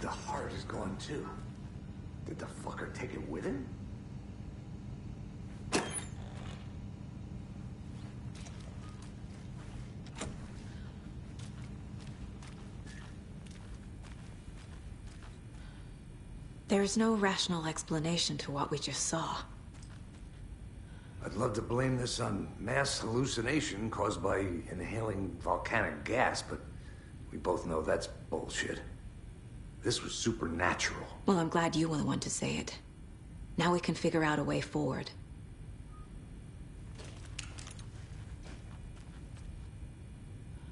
The heart is gone too. Did the fucker take it with him? There's no rational explanation to what we just saw. I'd love to blame this on mass hallucination caused by inhaling volcanic gas, but we both know that's bullshit. This was supernatural. Well, I'm glad you were the one to say it. Now we can figure out a way forward.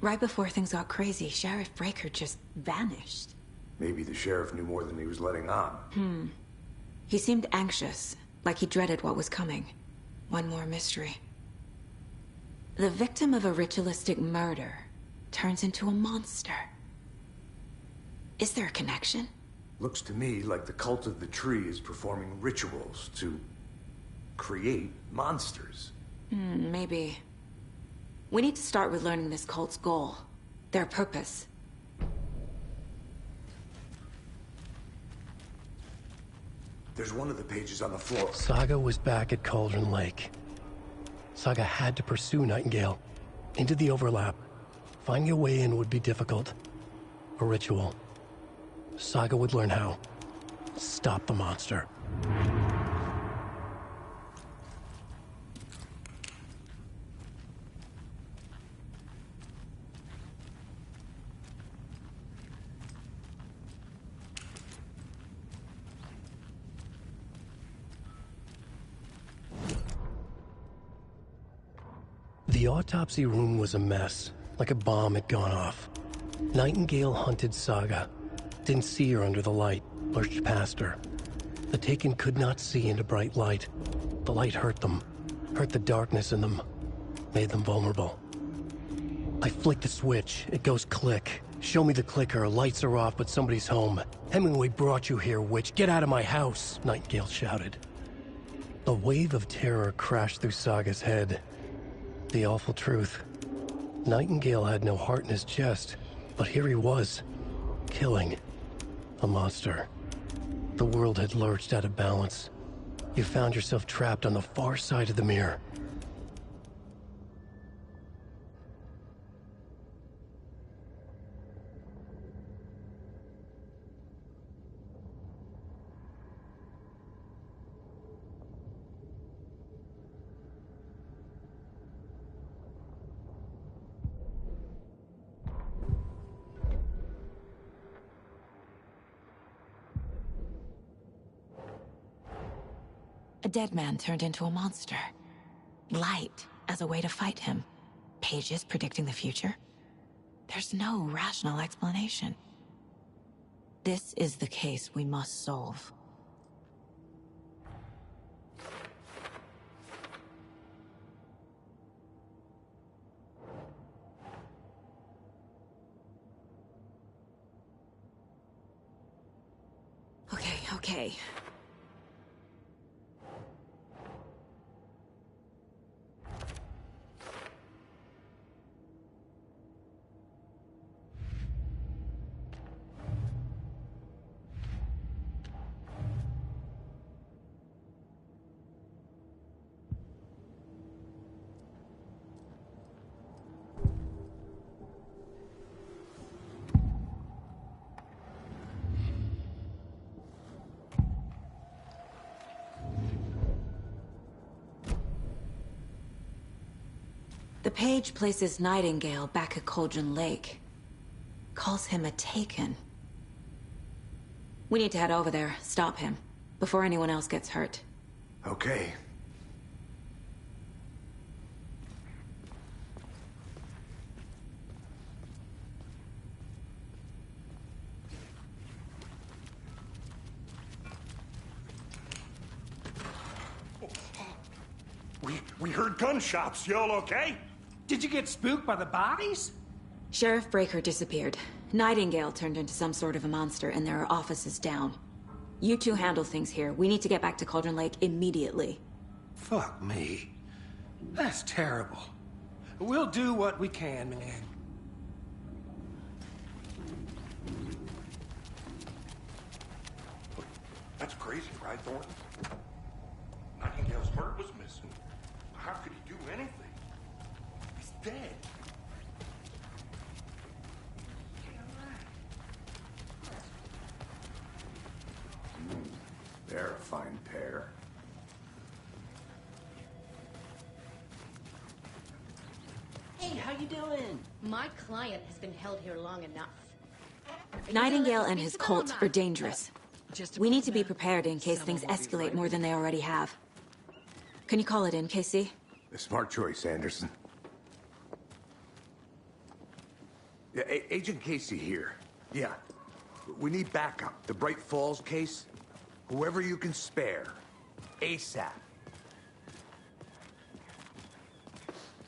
Right before things got crazy, Sheriff Breaker just vanished. Maybe the sheriff knew more than he was letting on. He seemed anxious, like he dreaded what was coming. One more mystery. The victim of a ritualistic murder turns into a monster. Is there a connection? Looks to me like the cult of the tree is performing rituals to create monsters. Maybe. We need to start with learning this cult's goal. Their purpose. There's one of the pages on the floor. Saga was back at Cauldron Lake. Saga had to pursue Nightingale. Into the overlap. Finding a way in would be difficult. A ritual. Saga would learn how. Stop the monster. The autopsy room was a mess, like a bomb had gone off. Nightingale hunted Saga. Didn't see her under the light, lurched past her. The Taken could not see into bright light. The light hurt them, hurt the darkness in them, made them vulnerable. I flick the switch, it goes click. Show me the clicker, lights are off, but somebody's home. Hemingway brought you here, witch. Get out of my house, Nightingale shouted. A wave of terror crashed through Saga's head. The awful truth. Nightingale had no heart in his chest, but here he was, killing a monster. The world had lurched out of balance. You found yourself trapped on the far side of the mirror. A dead man turned into a monster. Light as a way to fight him. Pages predicting the future. There's no rational explanation. This is the case we must solve. Okay. The page places Nightingale back at Cauldron Lake. Calls him a Taken. We need to head over there, stop him, before anyone else gets hurt. Okay. We heard gunshots. Y'all okay? Did you get spooked by the bodies? Sheriff Breaker disappeared. Nightingale turned into some sort of a monster, and there are offices down. You two handle things here. We need to get back to Cauldron Lake immediately. Fuck me. That's terrible. We'll do what we can, man. crazy, right, Thornton? Nightingale's heart was missing. How could he do anything? He's dead. They're a fine pair. Hey, how you doing? My client has been held here long enough. Nightingale and his cult are dangerous. We need to be prepared in case things escalate more than they already have. Can you call it in, Casey? A smart choice, Anderson. Yeah, Agent Casey here. Yeah. We need backup. The Bright Falls case? Whoever you can spare. ASAP.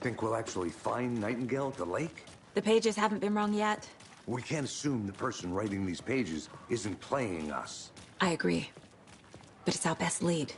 Think we'll actually find Nightingale at the lake? The pages haven't been wrong yet. We can't assume the person writing these pages isn't playing us. I agree. But it's our best lead.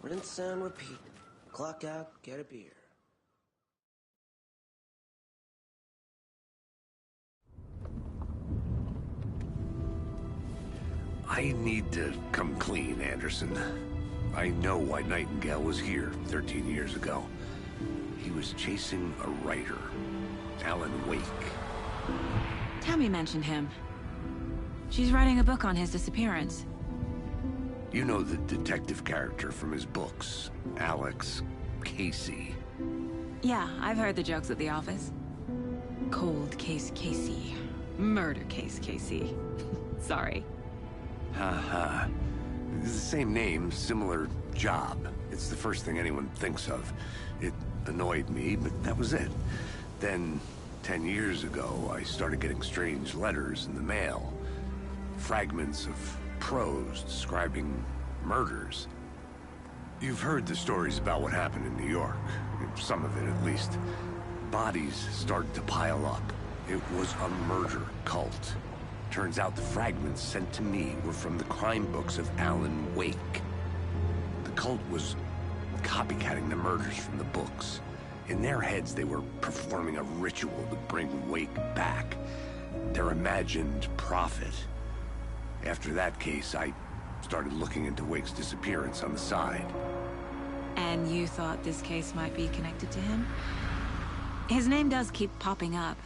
Rinse and repeat. Clock out, get a beer. I need to come clean, Anderson. I know why Nightingale was here 13 years ago. He was chasing a writer, Alan Wake. Tammy mentioned him. She's writing a book on his disappearance. You know the detective character from his books, Alex Casey. Yeah, I've heard the jokes at the office. Cold case Casey. Murder case Casey. Sorry. Haha. It's the same name, similar job. It's the first thing anyone thinks of. It annoyed me, but that was it. Then, 10 years ago, I started getting strange letters in the mail. Fragments of prose describing murders. You've heard the stories about what happened in New York. Some of it, at least. Bodies started to pile up. It was a murder cult. Turns out the fragments sent to me were from the crime books of Alan Wake. The cult was copycatting the murders from the books. In their heads, they were performing a ritual to bring Wake back. Their imagined prophet. After that case, I started looking into Wake's disappearance on the side. And you thought this case might be connected to him? His name does keep popping up.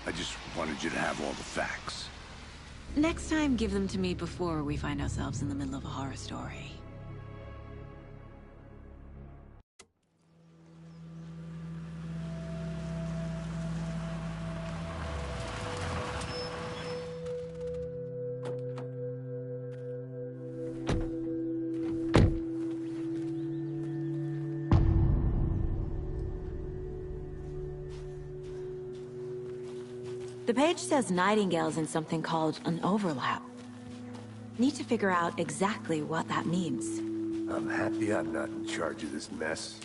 I just wanted you to have all the facts. Next time, give them to me before we find ourselves in the middle of a horror story. The page says Nightingale's in something called an overlap. Need to figure out exactly what that means. I'm happy I'm not in charge of this mess.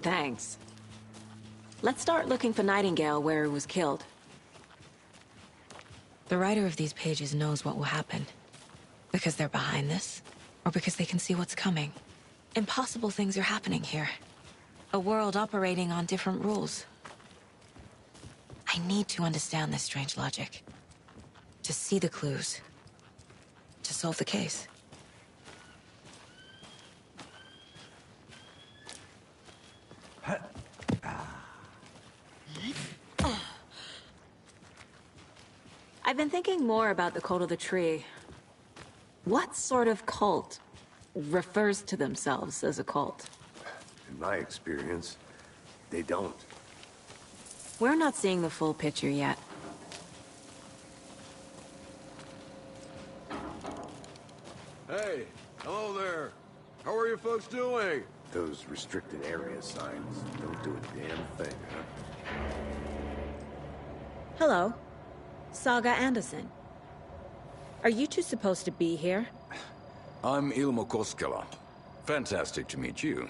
Thanks. Let's start looking for Nightingale where he was killed. The writer of these pages knows what will happen. Because they're behind this, or because they can see what's coming. Impossible things are happening here. A world operating on different rules. I need to understand this strange logic. To see the clues. To solve the case. I've been thinking more about the cult of the tree. What sort of cult refers to themselves as a cult? In my experience, they don't. We're not seeing the full picture yet. Hey, hello there. How are you folks doing? Those restricted area signs don't do a damn thing, huh? Hello. Saga Anderson. Are you two supposed to be here? I'm Ilmo Koskela. Fantastic to meet you.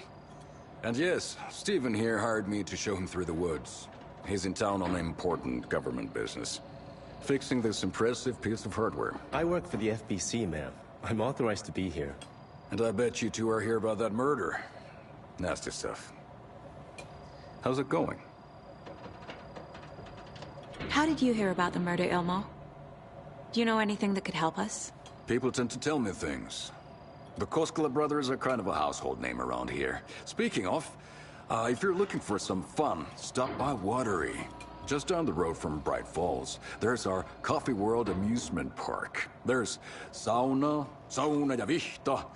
And yes, Stephen here hired me to show him through the woods. He's in town on important government business. Fixing this impressive piece of hardware. I work for the FBC, ma'am. I'm authorized to be here. And I bet you two are here about that murder. Nasty stuff. How's it going? How did you hear about the murder, Ilmo? Do you know anything that could help us? People tend to tell me things. The Koskela brothers are kind of a household name around here. Speaking of, if you're looking for some fun, stop by Watery. Just down the road from Bright Falls, there's our Coffee World amusement park. There's sauna ja vihta.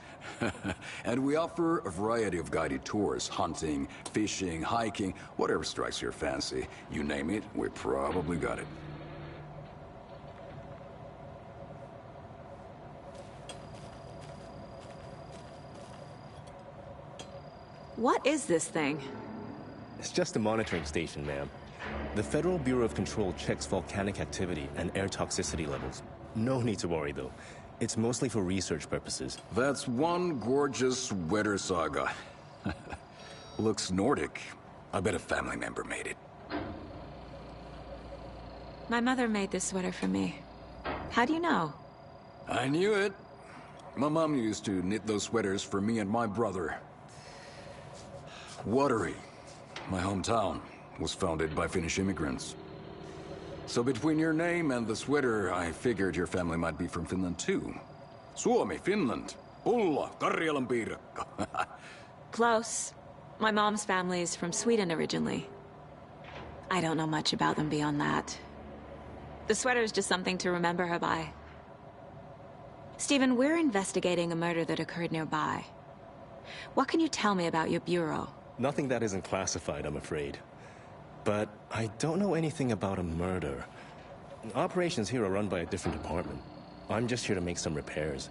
And we offer a variety of guided tours, hunting, fishing, hiking, whatever strikes your fancy. You name it, we probably got it. What is this thing? It's just a monitoring station, ma'am. The Federal Bureau of Control checks volcanic activity and air toxicity levels. No need to worry, though. It's mostly for research purposes. That's one gorgeous sweater, Saga. Looks Nordic. I bet a family member made it. My mother made this sweater for me. How do you know? I knew it. My mom used to knit those sweaters for me and my brother. Watery, my hometown, was founded by Finnish immigrants. So between your name and the sweater, I figured your family might be from Finland too. Suomi, Finland. Ulla, Karjalan piirakka. Close. My mom's family is from Sweden originally. I don't know much about them beyond that. The sweater is just something to remember her by. Stephen, we're investigating a murder that occurred nearby. What can you tell me about your bureau? Nothing that isn't classified, I'm afraid. But I don't know anything about a murder. Operations here are run by a different department. I'm just here to make some repairs.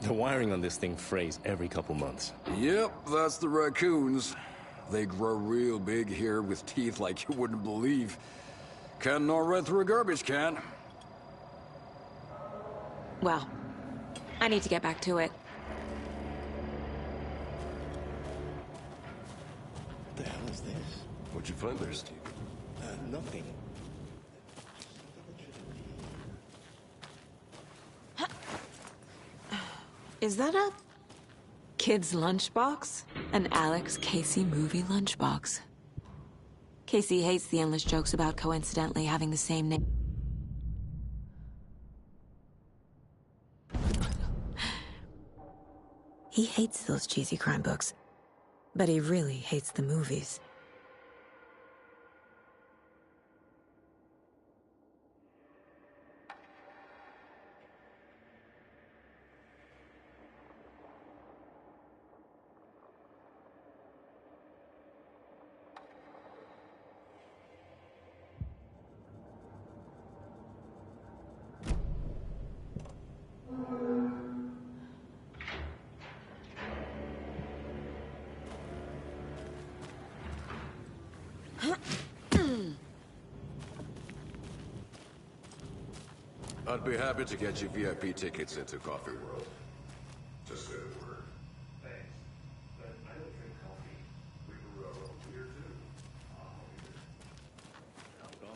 The wiring on this thing frays every couple months. Yep, that's the raccoons. They grow real big here with teeth like you wouldn't believe. Can't gnaw right through a garbage can. Well, I need to get back to it. What the hell is this? What'd you find there, Steve? Nothing. Is that a kid's lunchbox? An Alex Casey movie lunchbox. Casey hates the endless jokes about coincidentally having the same name. He hates those cheesy crime books, but he really hates the movies. I'd be happy to get you VIP tickets into Coffee World. Just say the word. Thanks. But I don't drink coffee. We grew our own beer too.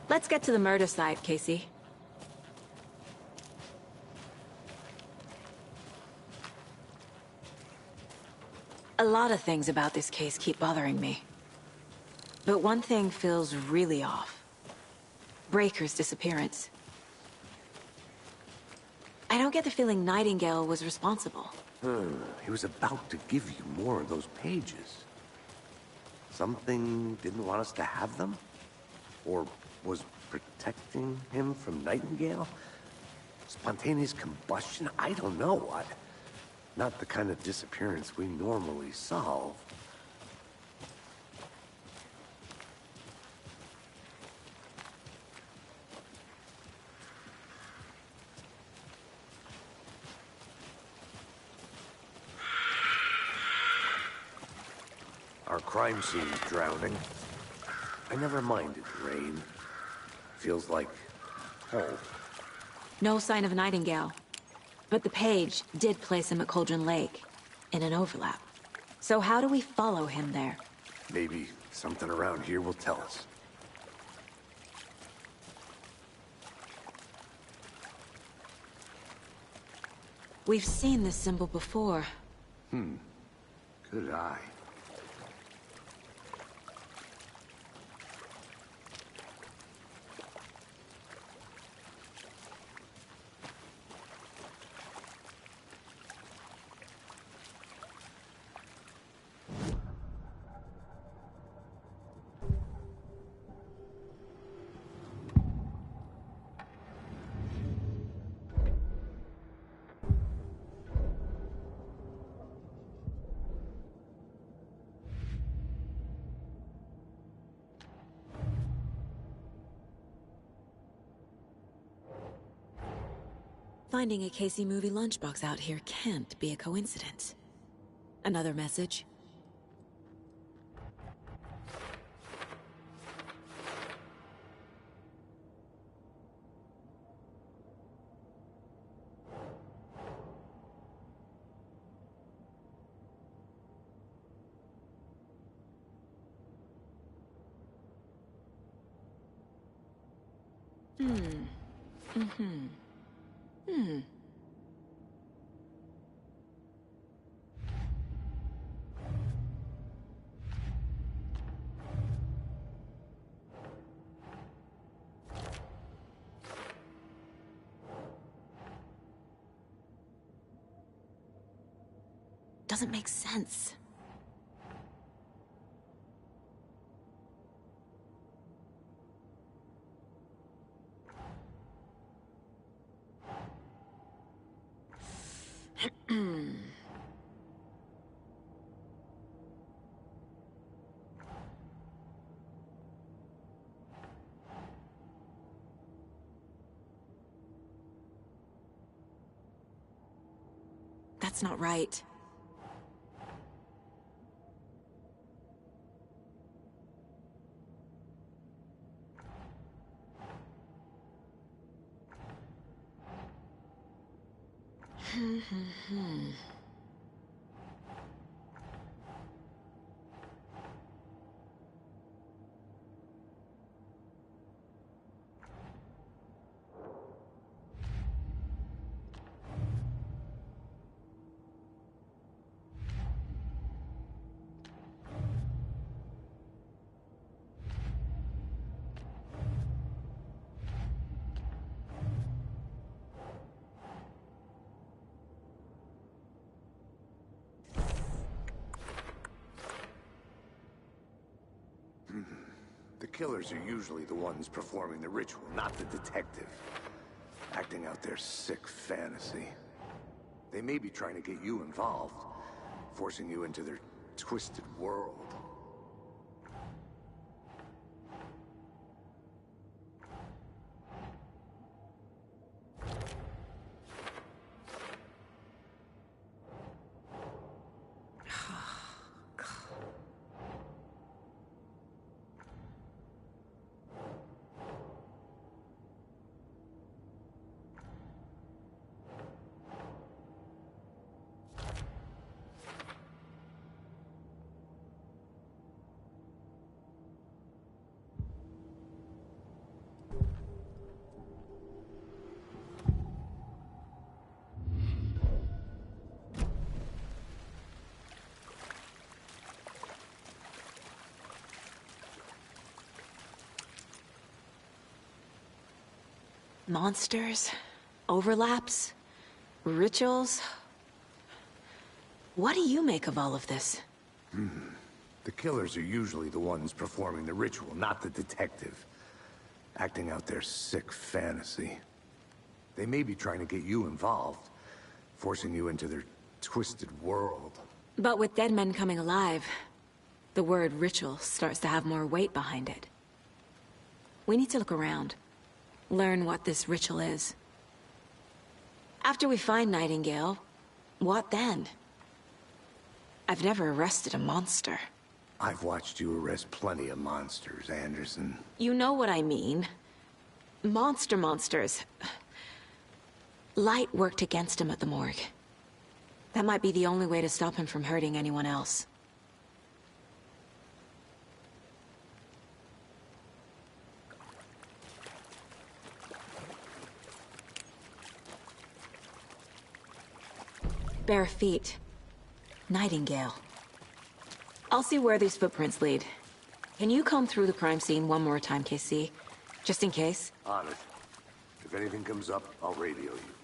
Let's get to the murder site, Casey. A lot of things about this case keep bothering me. But one thing feels really off. Breaker's disappearance. I don't get the feeling Nightingale was responsible. He was about to give you more of those pages. Something didn't want us to have them? Or was protecting him from Nightingale? Spontaneous combustion? I don't know. Not the kind of disappearance we normally solve. Our crime scene's drowning. I never minded rain. Feels like home. No sign of Nightingale. But the page did place him at Cauldron Lake, in an overlap. So how do we follow him there? Maybe something around here will tell us. We've seen this symbol before. Good eye. Finding a Casey movie lunchbox out here can't be a coincidence. Another message? Doesn't make sense. That's not right. The killers are usually the ones performing the ritual, not the detective. Acting out their sick fantasy. They may be trying to get you involved, forcing you into their twisted world. Monsters? Overlaps? Rituals? What do you make of all of this? The killers are usually the ones performing the ritual, not the detective. Acting out their sick fantasy. They may be trying to get you involved, forcing you into their twisted world. But with dead men coming alive, the word ritual starts to have more weight behind it. We need to look around. Learn what this ritual is. After we find Nightingale, what then? I've never arrested a monster. I've watched you arrest plenty of monsters, Anderson. You know what I mean. Monsters. Light worked against him at the morgue. That might be the only way to stop him from hurting anyone else. Bare feet. Nightingale. I'll see where these footprints lead. Can you comb through the crime scene one more time, KC? Just in case? On it. If anything comes up, I'll radio you.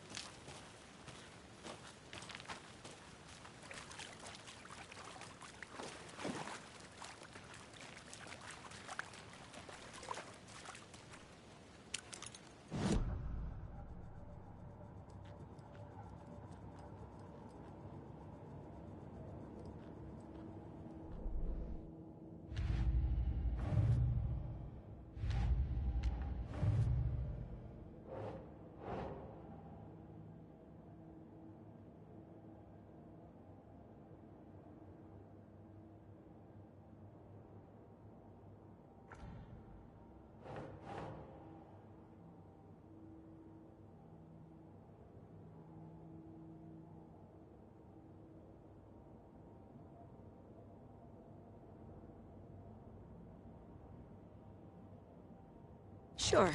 Sure.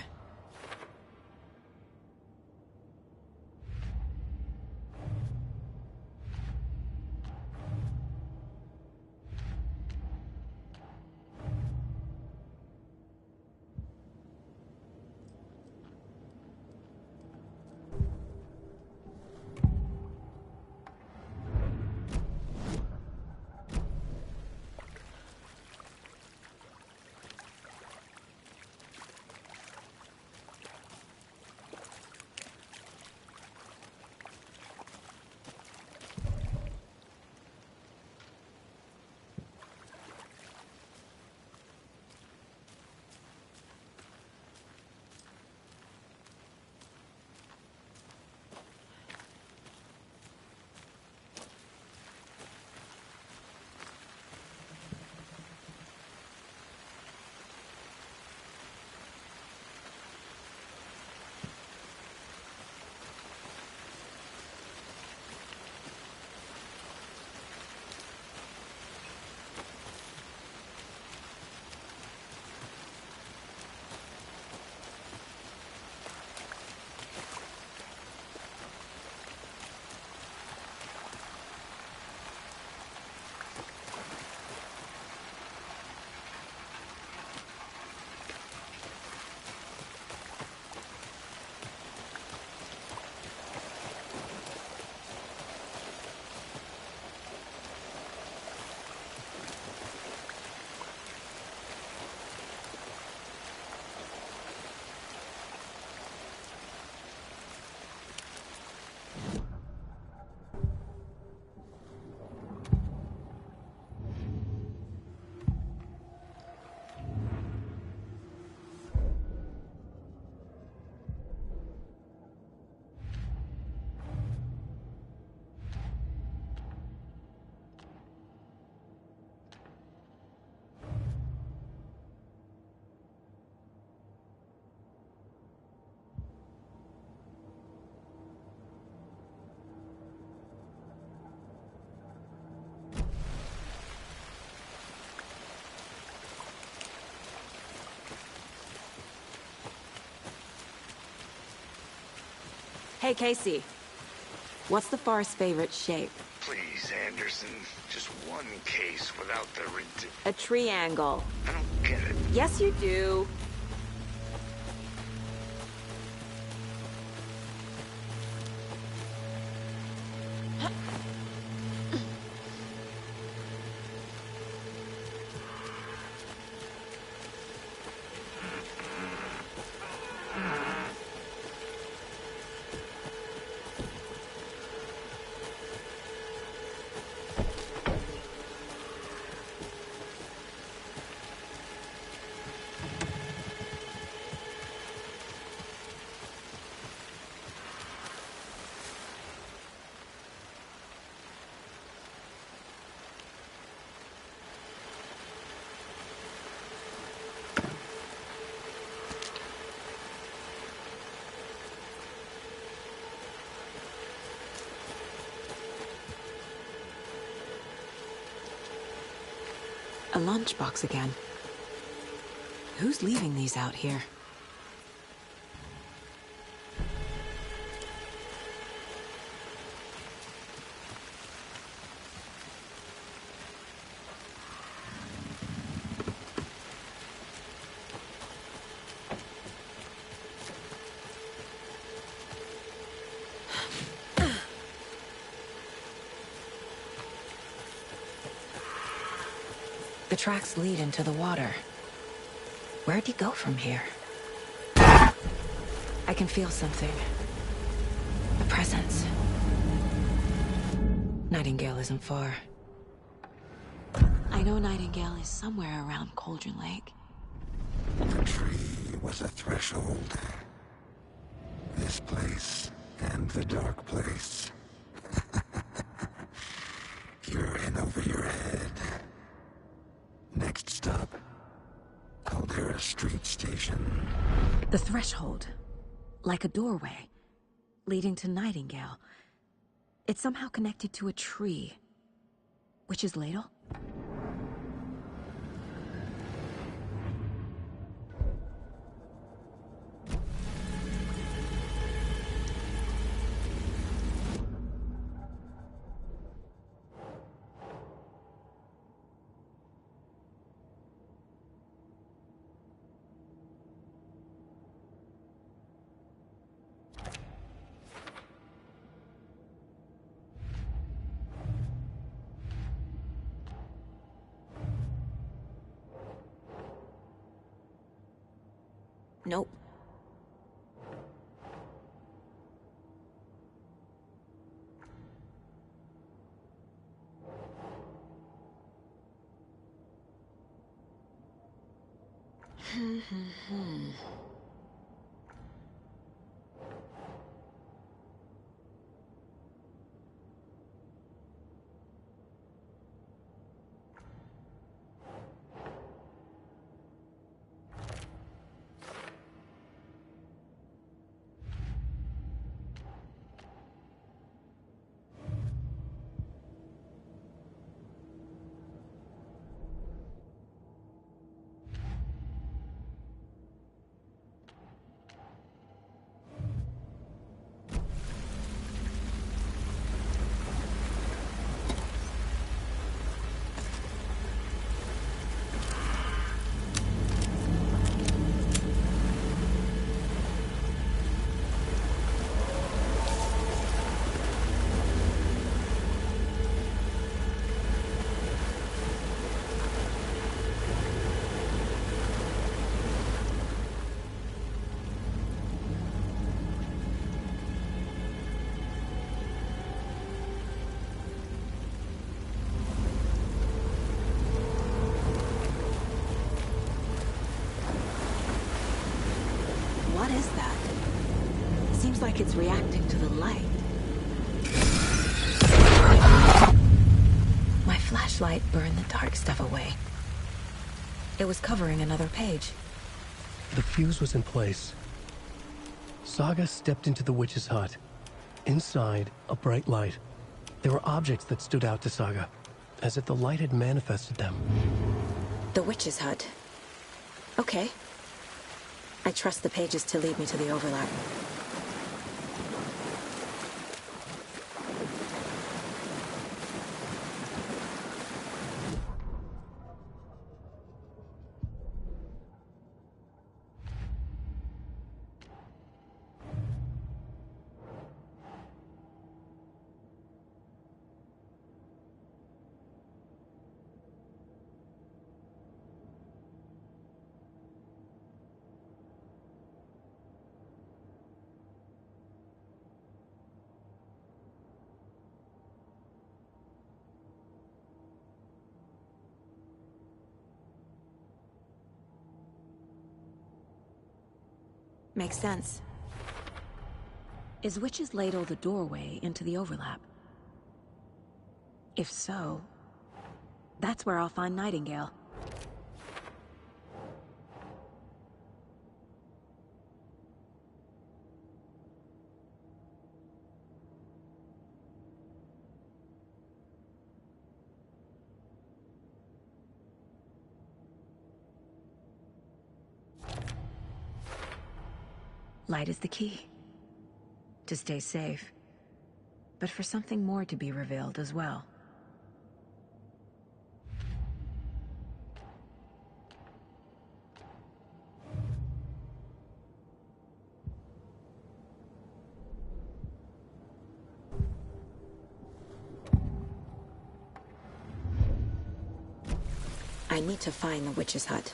Hey, Casey. What's the Forest's favorite shape? Please, Anderson. Just one case without the A triangle. I don't get it. Yes, you do. A lunchbox again. Who's leaving these out here? The tracks lead into the water. Where'd he go from here? I can feel something. A presence. Nightingale isn't far. I know Nightingale is somewhere around Cauldron Lake. The tree was a threshold. This place and the dark place. You're in over your head. Next stop, Caldera Street Station. The threshold. Like a doorway. Leading to Nightingale. It's somehow connected to a tree. Witch's Ladle? Nope. What is that? Seems like it's reacting to the light. My flashlight burned the dark stuff away. It was covering another page. The fuse was in place. Saga stepped into the witch's hut. Inside, a bright light. There were objects that stood out to Saga, as if the light had manifested them. The witch's hut. Okay. I trust the pages to lead me to the overlap. Makes sense. Is Witch's Ladle the doorway into the overlap? If so, that's where I'll find Nightingale. Light is the key. To stay safe. But for something more to be revealed as well. I need to find the witch's hut.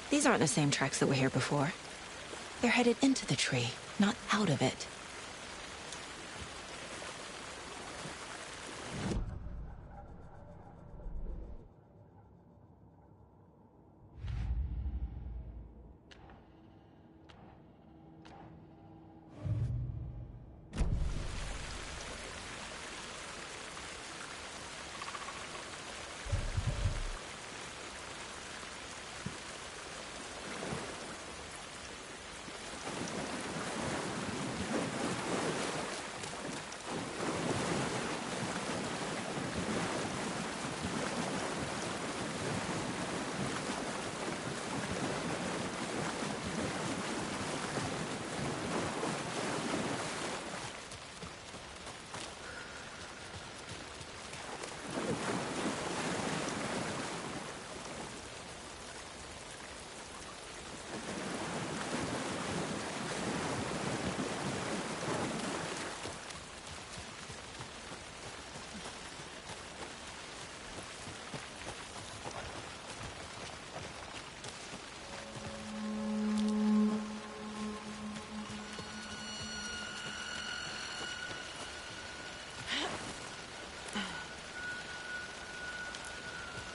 These aren't the same tracks that were here before. They're headed into the tree, not out of it.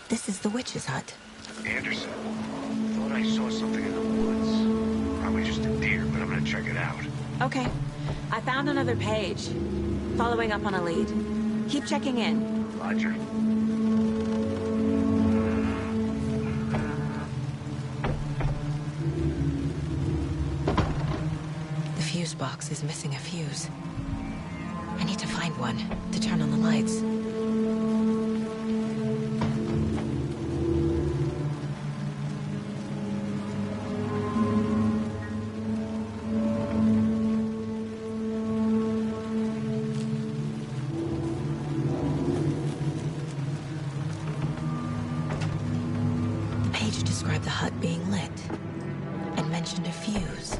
This is the witch's hut. Anderson, thought I saw something in the woods. Probably just a deer, but I'm gonna check it out. Okay. I found another page. Following up on a lead. Keep checking in. Roger. The fuse box is missing a fuse. I need to find one to turn on the lights. The page described the hut being lit and mentioned a fuse.